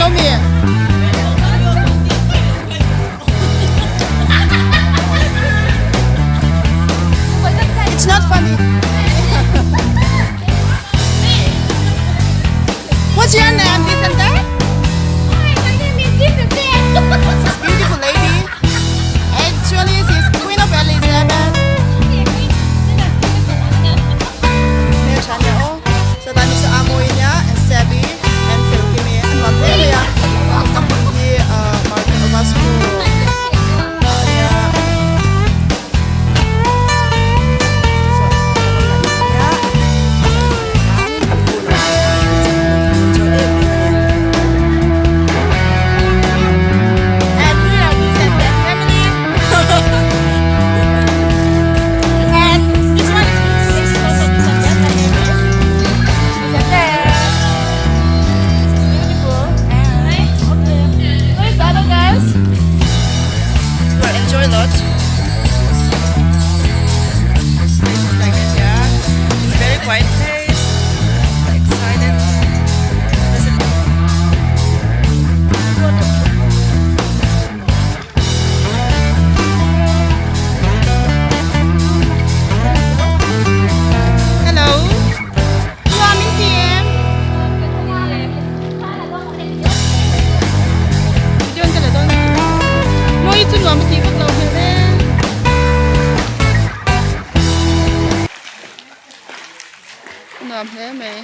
know me. It's not funny. What's your name, this and that? This beautiful lady. Actually, she's Queen of Elizabeth. Nè channel. So tani sa amoy niya and Sebi and Filkimi and Materia. Di Martin Obasco. Enjoy lots. Like it, yeah. It's very quiet place. Excited. Hello. Morning, PM. Doon ka na doon. Mo itu lo mesti ikut lo bebe. Ngam thế mày.